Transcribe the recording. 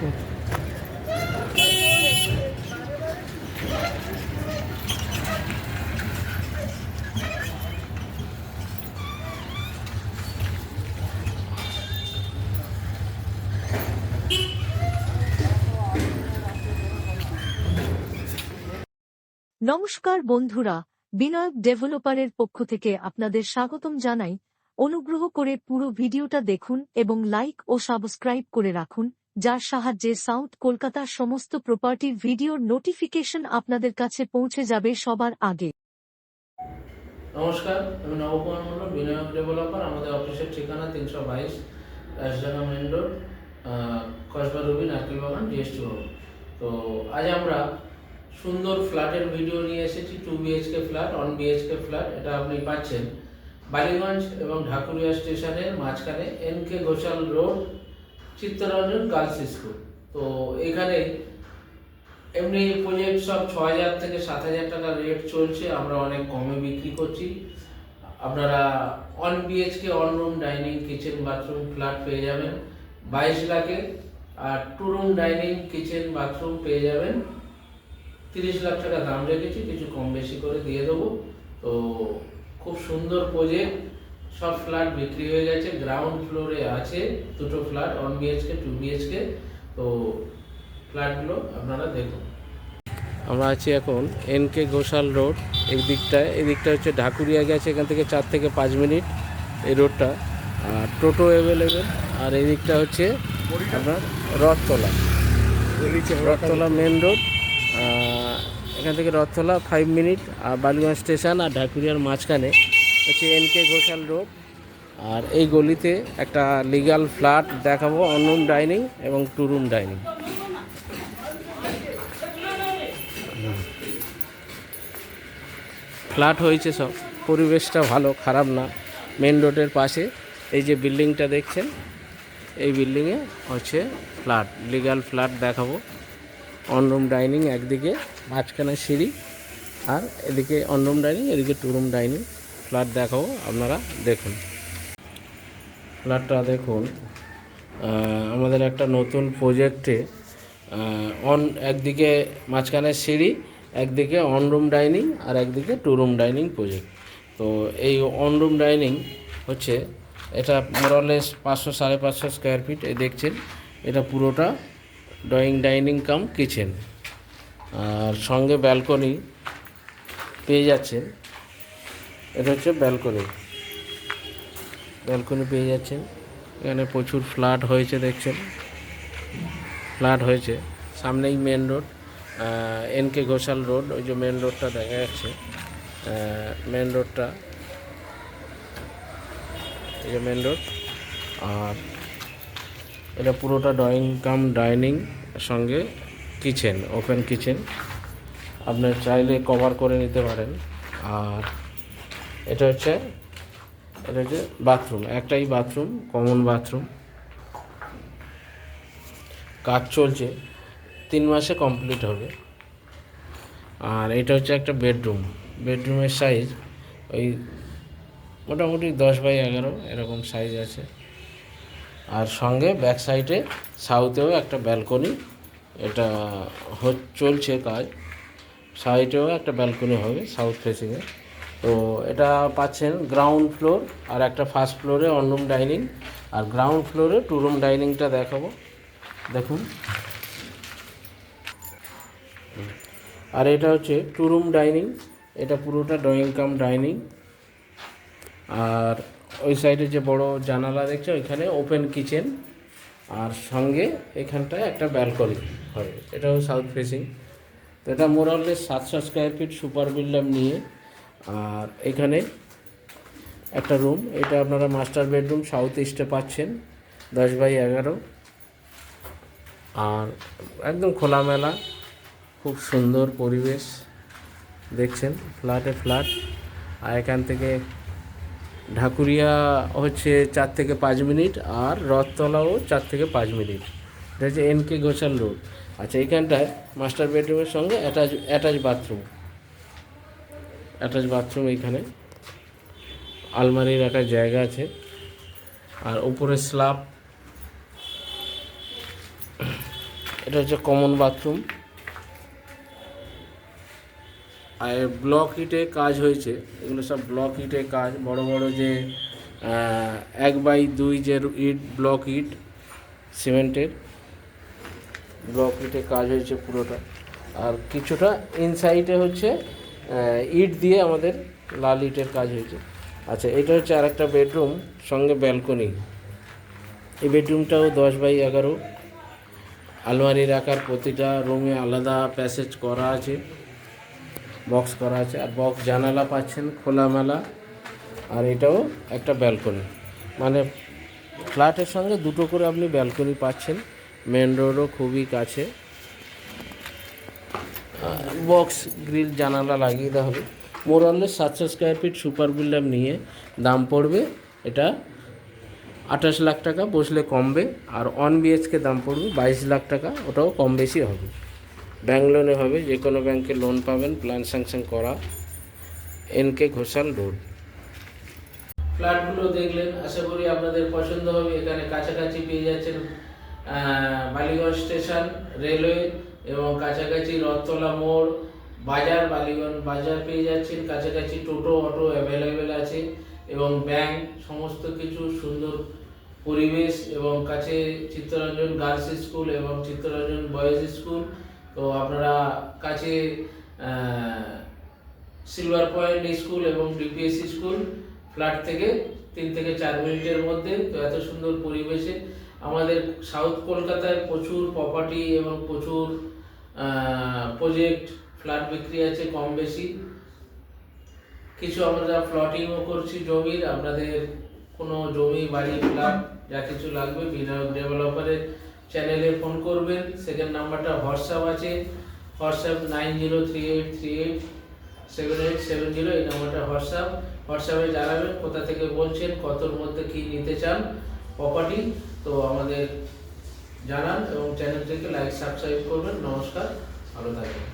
নমস্কার বন্ধুরা, বিনায়ক ডেভেলপারের পক্ষ থেকে আপনাদের স্বাগতম জানাই। অনুগ্রহ করে পুরো ভিডিওটা দেখুন এবং লাইক ও সাবস্ক্রাইব করে রাখুন, যার সাহায্যে সাউথ কলকাতার সমস্ত প্রপার্টির ভিডিওর নোটিফিকেশন আপনাদের কাছে পৌঁছে যাবে সবার আগে। নমস্কার, আমি নবকুমার মন্ডল, বিনায়ক ডেভেলপার। আমাদের অফিসের ঠিকানা 322 রাজঢাকা মেন রোড, কসবা রবি, নারকেল বাগান, জিএসটি রোড। তো আজ আমরা সুন্দর ফ্ল্যাটের ভিডিও নিয়ে এসেছি। 2 BHK ফ্ল্যাট, 1 BHK ফ্ল্যাট। এটা আপনি পাচ্ছেন বালিগঞ্জ এবং ঢাকুরিয়া স্টেশনের মাঝখানে, NK Ghoshal road, Chittaranjan girls school. তো এখানে এমনি প্রজেক্ট সব 6000 থেকে 7000 টাকা রেট চলছে, আমরা অনেক কমে বিক্রি করছি। আপনারা 1 BHK on room dining kitchen bathroom flat পেয়ে যাবেন 22 লাখে, আর 2 রুম ডাইনিং কিচেন বাথরুম পেয়ে যাবেন 30 লাখ টাকা দাম রেখেছি, কিছু কম বেশি করে দিয়ে দেবো। তো খুব সুন্দর প্রজেক্ট, সব ফ্ল্যাট বিক্রি হয়ে গেছে। গ্রাউন্ড ফ্লোরে আছে দুটো ফ্ল্যাট, 1 BHK 2 BHK। তো ফ্ল্যাটগুলো আপনারা দেখুন। আমরা আছি এখন NK ঘোষাল রোড এই দিকটা হচ্ছে ঢাকুরিয়া গেছে, এখান থেকে 4 থেকে 5 মিনিট এই রোডটা। আর টোটো অ্যাভেলেবেল। আর এই দিকটা হচ্ছে আপনার রথতলা মেন রোড। এখান থেকে রথতলা 5 মিনিট। আর বালিগঞ্জ স্টেশন আর ঢাকুরিয়ার মাঝখানে হচ্ছে NK ঘোষাল রোড। আর এই গলিতে একটা লিগ্যাল ফ্ল্যাট দেখাবো, 1 রুম ডাইনিং এবং 2 রুম ডাইনিং। ফ্ল্যাট হয়েছে সব, পরিবেশটা ভালো, খারাপ না। মেন রোডের পাশে এই যে বিল্ডিংটা দেখছেন, এই বিল্ডিংয়ে হচ্ছে ফ্ল্যাট, লিগ্যাল ফ্ল্যাট দেখাবো। 1 রুম ডাইনিং একদিকে, মাঝখানে সিঁড়ি, আর এদিকে 1 রুম ডাইনিং, এদিকে 2 রুম ডাইনিং ফ্ল্যাট দেখাবো, আপনারা দেখুন। ফ্ল্যাটটা দেখুন, আমাদের একটা নতুন প্রজেক্টে একদিকে মাঝখানে সিঁড়ি, একদিকে 1 রুম ডাইনিং আর একদিকে 2 রুম ডাইনিং প্রজেক্ট। তো এই 1 রুম ডাইনিং হচ্ছে, এটা মোরালেস 500-550 স্কোয়ার ফিট। এই দেখছেন, এটা পুরোটা ড্রয়িং ডাইনিং কাম কিচেন, আর সঙ্গে ব্যালকনি পেয়ে যাচ্ছেন। এটা হচ্ছে ব্যালকনি পেয়ে যাচ্ছেন। এখানে প্রচুর ফ্ল্যাট হয়েছে, দেখছেন ফ্ল্যাট হয়েছে। সামনেই main road, NK Ghoshal road, ওই যে মেন রোডটা দেখা যাচ্ছে, মেন রোডটা, এই যে মেন রোড। আর এটা পুরোটা ড্রয়িং কাম ডাইনিং, সঙ্গে কিচেন, ওপেন কিচেন, আপনার চাইলে কভার করে নিতে পারেন। আর এটা হচ্ছে বাথরুম, একটাই বাথরুম, কমন বাথরুম। কাজ চলছে, 3 মাসে কমপ্লিট হবে। আর এটা হচ্ছে একটা বেডরুমের সাইজ ওই মোটামুটি 10x11 এরকম সাইজ আছে। আর সঙ্গে ব্যাক সাইডে সাউথেও একটা ব্যালকনি, এটা চলছে কাজ, সাইডেও একটা ব্যালকনি হবে সাউথ ফেসিংয়ে। তো এটা পাচ্ছেন গ্রাউন্ড ফ্লোর, আর একটা ফার্স্ট ফ্লোরে 1 রুম ডাইনিং, আর গ্রাউন্ড ফ্লোরে 2 রুম ডাইনিংটা দেখাবো, দেখুন। আর এটা হচ্ছে 2 রুম ডাইনিং, এটা পুরোটা ড্রয়িং কাম ডাইনিং। আর ওই সাইডে যে বড় জানালা দেখছে, ওইখানে ওপেন কিচেন, আর সঙ্গে এখানটায় একটা ব্যালকনি হবে, এটাও সাউথ ফেসিং। তো এটা মোরালেস 700 স্কোয়ার ফিট সুপার বিল্ডার নিয়ে। আর এখানে একটা রুম, এটা আপনারা মাস্টার বেডরুম সাউথ ইস্টে পাচ্ছেন, 10x11। আর একদম খোলামেলা, খুব সুন্দর পরিবেশ, দেখছেন ফ্ল্যাট। আর এখান থেকে ঢাকুরিয়া হচ্ছে 4 থেকে 5 মিনিট, আর রথতলাও 4 থেকে 5 মিনিট। এটা হচ্ছে NK ঘোষাল রোড। আচ্ছা, এইখানটায় মাস্টার বেডরুমের সঙ্গে অ্যাটাচ বাথরুম, এইখানে আলমারি রাখার জায়গা আছে। আর উপরে স্ল্যাব, এটা হচ্ছে কমন বাথরুম। আর ব্লক ইটে কাজ হয়েছে, এগুলো সব ব্লক ইটে কাজ, বড় বড় যে 1/2 যে ইট, ব্লক ইট, সিমেন্টের ব্লক ইটে কাজ হয়েছে পুরোটা। আর কিছুটা ইনসাইডে হচ্ছে ইট দিয়ে আমাদের লাল ইটের কাজ হয়েছে। আচ্ছা, এটা হচ্ছে আর একটা বেডরুম, সঙ্গে ব্যালকনি। এই বেডরুমটাও 10/11, আলমারি রাখার প্রতিটা রুমে আলাদা প্যাসেজ করা আছে, বক্স করা আছে, আর বক্স জানালা পাচ্ছেন খোলামেলা। আর এটাও একটা ব্যালকনি, মানে ফ্ল্যাটের সঙ্গে দুটো করে আপনি ব্যালকনি পাচ্ছেন। মেন রোডও খুবই কাছে, বক্স গ্রিল জানালা লাগিয়ে দেওয়া হবে। মোরালে 700 স্কোয়ার ফিট সুপার বিল্ডার নিয়ে দাম পড়বে এটা 28 লাখ টাকা, বসলে কমবে। আর 1 BHK দাম পড়বে 22 লাখ টাকা, ওটাও কম বেশি হবে। ব্যাংক লোনে হবে, যে কোনো ব্যাংকে লোন পাবেন, প্ল্যান স্যাংশন করা। NK Ghoshal road. ফ্ল্যাটগুলো দেখলেন, আশা করি আপনাদের পছন্দ হবে। এখানে কাছাকাছি পেয়ে যাচ্ছেন বালিগঞ্জ স্টেশন, রেলওয়ে, এবং কাছাকাছি রথতলা মোড়, বাজার, বালিগঞ্জ বাজার পেয়ে যাচ্ছেন। কাছাকাছি টোটো, অটো অ্যাভেলেবেল আছে, এবং ব্যাংক, সমস্ত কিছু সুন্দর পরিবেশ, এবং কাছে চিত্তরঞ্জন গার্লস স্কুল এবং চিত্তরঞ্জন বয়েজ স্কুল। তো আপনারা কাছে সিলভার পয়েন্ট স্কুল এবং DPS স্কুল, ফ্ল্যাট থেকে 3 থেকে 4 মিনিটের মধ্যে। তো এত সুন্দর পরিবেশে আমাদের সাউথ কলকাতায় প্রচুর প্রপার্টি এবং প্রচুর প্রজেক্ট ফ্ল্যাট বিক্রি আছে কম বেশি। কিছু আমরা প্লটিংও করছি জমির। আপনাদের কোনো জমি, বাড়ি, ফ্ল্যাট যা কিছু লাগবে বিনায়ক ডেভেলপারের চ্যানেলে ফোন করবেন। সেকেন্ড নাম্বারটা হোয়াটসঅ্যাপ আছে, হোয়াটসঅ্যাপ 9038387870, এই নাম্বারটা হোয়াটসঅ্যাপে জানাবেন কোথা থেকে বলছেন, কতর মধ্যে কি নিতে চান প্রপার্টি। তো আমাদের জানান এবং চ্যানেলটিকে লাইক সাবস্ক্রাইব করবেন। নমস্কার, ভালো থাকবেন।